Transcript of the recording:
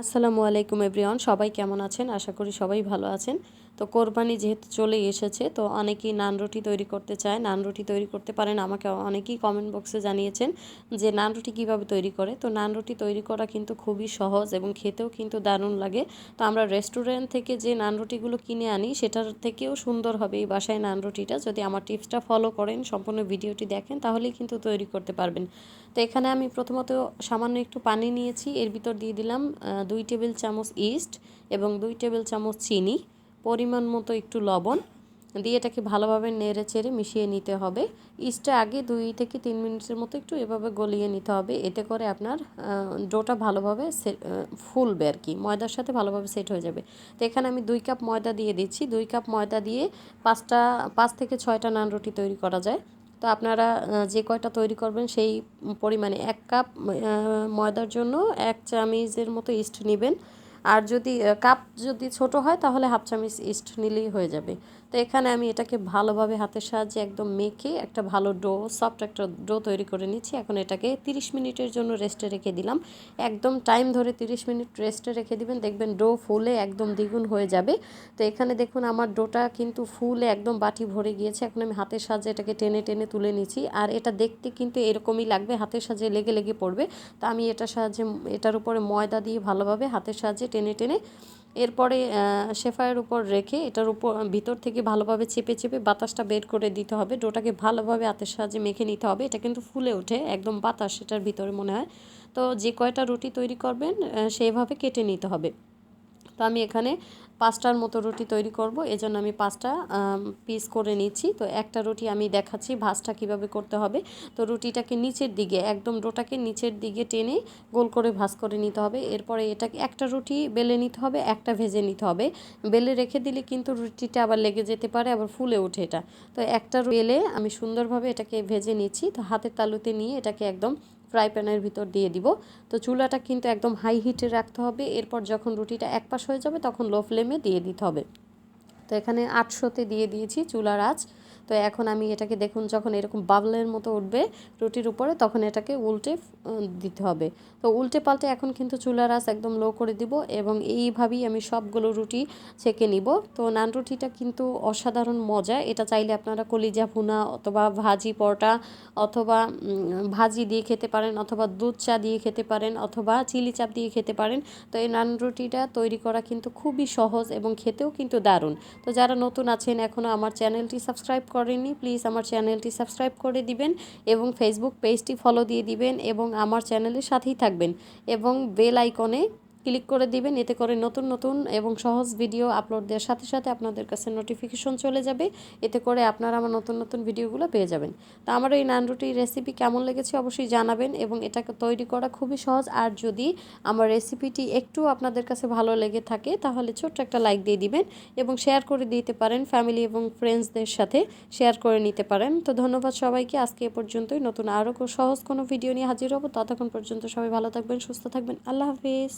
আসসালামু আলাইকুম এভরিওয়ান, সবাই কেমন আছেন? আশা করি সবাই ভালো আছেন। তো কোরবানি যেহেতু চলে এসেছে, তো অনেকেই নান রুটি তৈরি করতে চায়। নান রুটি তৈরি করতে পারেন। আমাকে অনেকেই কমেন্ট বক্সে জানিয়েছেন যে নান রুটি কীভাবে তৈরি করে। তো নান রুটি তৈরি করা কিন্তু খুবই সহজ এবং খেতেও কিন্তু দারুণ লাগে। তো আমরা রেস্টুরেন্ট থেকে যে নান রুটিগুলো কিনে আনি সেটার থেকেও সুন্দর হবে এই বাসায় নান রুটিটা। যদি আমার টিপসটা ফলো করেন, সম্পূর্ণ ভিডিওটি দেখেন, তাহলেই কিন্তু তৈরি করতে পারবেন। তো এখানে আমি প্রথমত সামান্য একটু পানি নিয়েছি, এর ভিতর দিয়ে দিলাম 2 টেবিল চামচ ইস্ট এবং 2 টেবিল চামচ চিনি, পরিমাণ মতো একটু লবণ দিয়ে এটাকে ভালোভাবে নেড়ে চেড়ে মিশিয়ে নিতে হবে। ইস্টটা আগে 2 থেকে 3 মিনিটের মতো একটু এভাবে গলিয়ে নিতে হবে, এতে করে আপনার ডোটা ভালোভাবে ফুলবে আর কি, ময়দার সাথে ভালোভাবে সেট হয়ে যাবে। তো এখানে আমি 2 কাপ ময়দা দিয়ে দিচ্ছি। 2 কাপ ময়দা দিয়ে 5 থেকে 6টা নান রুটি তৈরি করা যায়। তো আপনারা যে কয়টা তৈরি করবেন সেই পরিমাণে 1 কাপ ময়দার জন্য 1 চামচের মতো ইস্ট নেবেন। আর যদি কাপ যদি ছোট হয় তাহলে হাফ চামচ ইস্ট নিলেই হয়ে যাবে। তো এখানে আমি এটাকে ভালোভাবে হাতের সাহায্যে একদম মেখে একটা ভালো সফট একটা ডো তৈরি করে নিচ্ছি। এখন এটাকে 30 মিনিটের জন্য রেস্টে রেখে দিলাম। একদম টাইম ধরে 30 মিনিট রেস্টে রেখে দিবেন, দেখবেন ডো ফুলে একদম দ্বিগুণ হয়ে যাবে। তো এখানে দেখুন আমার ডোটা কিন্তু ফুলে একদম বাটি ভরে গিয়েছে। এখন আমি হাতের সাহায্যে এটাকে টেনে টেনে তুলে নিচ্ছি। আর এটা দেখতে কিন্তু এরকমই লাগবে, হাতের সাহায্যে লেগে লেগে পড়বে। তো আমি এটার উপরে ময়দা দিয়ে ভালোভাবে হাতের সাহায্যে টেনে টেনে এরপরে শেফায়ের উপর রেখে এটার উপর ভিতর থেকে ভালোভাবে চেপে চেপে বাতাসটা বের করে দিতে হবে। ডোটাকে ভালোভাবে হাতের সাহায্যে মেখে নিতে হবে। এটা কিন্তু ফুলে ওঠে, একদম বাতাস এটার ভিতরে মনে হয়। তো যে কয়টা রুটি তৈরি করবেন সেইভাবে কেটে নিতে হবে। তো আমি এখানে 5টার মতো রুটি তৈরি করব, এজন্য আমি 5টা পিস করে নিচ্ছি। তো একটা রুটি আমি দেখাচ্ছি ভাঁজটা কিভাবে করতে হবে। তো রুটিটাকে নিচের দিকে একদম ডোটাকে নিচের দিকে টেনে গোল করে ভাঁজ করে নিতে হবে। এরপরে এটাকে একটা রুটি বেলে নিতে হবে, একটা ভেজে নিতে হবে। বেলে রেখে দিলে কিন্তু রুটিটা আবার লেগে যেতে পারে, আবার ফুলে ওঠে এটা। তো একটা বেলে আমি সুন্দরভাবে এটাকে ভেজে নিচ্ছি। তো হাতের তালুতে নিয়ে এটাকে একদম ফ্রাই প্যানের ভিতর দিয়ে দিব। তো চুলাটা কিন্তু একদম হাই হিটে রাখতে হবে। এরপর যখন রুটিটা এক পাশ হয়ে যাবে তখন লো ফ্লেমে দিয়ে দিতে হবে। তো এখানে 800-তে দিয়ে দিয়েছি চুলার আঁচ। তো এখন আমি এটাকে দেখুন যখন এরকম বাবলের মতো উঠবে রুটির উপরে, তখন এটাকে উল্টে দিতে হবে। তো উল্টে পাল্টে এখন কিন্তু চুলার আঁচ একদম লো করে দিব এবং এইভাবেই আমি সবগুলো রুটি ছেঁকে নিব। তো নান রুটিটা কিন্তু অসাধারণ মজা। এটা চাইলে আপনারা কলিজা ভুনা অথবা ভাজি পরোটা অথবা ভাজি দিয়ে খেতে পারেন, অথবা দুধ চা দিয়ে খেতে পারেন, অথবা চিলি চাপ দিয়ে খেতে পারেন। তো এই নান রুটিটা তৈরি করা কিন্তু খুবই সহজ এবং খেতেও কিন্তু দারুণ। তো যারা নতুন আছেন এখনও আমার চ্যানেলটি সাবস্ক্রাইব করেননি, প্লিজ আমার চ্যানেলটি সাবস্ক্রাইব করে দিবেন এবং ফেসবুক পেজটি ফলো দিয়ে দিবেন এবং আমার চ্যানেলের সাথেই থাকবেন এবং বেল আইকনে ক্লিক করে দিবেন। এতে করে নতুন নতুন এবং সহজ ভিডিও আপলোড দেওয়ার সাথে সাথে আপনাদের কাছে নোটিফিকেশন চলে যাবে। এতে করে আপনারা আমার নতুন নতুন ভিডিওগুলো পেয়ে যাবেন। তো আমার এই নান রুটির রেসিপি কেমন লেগেছে অবশ্যই জানাবেন এবং এটাকে তৈরি করা খুবই সহজ। আর যদি আমার রেসিপিটি একটু আপনাদের কাছে ভালো লেগে থাকে তাহলে ছোট্ট একটা লাইক দিয়ে দিবেন এবং শেয়ার করে দিতে পারেন, ফ্যামিলি এবং ফ্রেন্ডসদের সাথে শেয়ার করে নিতে পারেন। তো ধন্যবাদ সবাইকে। আজকে এ পর্যন্তই। নতুন আরও সহজ কোনো ভিডিও নিয়ে হাজির হব। ততক্ষণ পর্যন্ত সবাই ভালো থাকবেন, সুস্থ থাকবেন। আল্লাহ হাফিজ।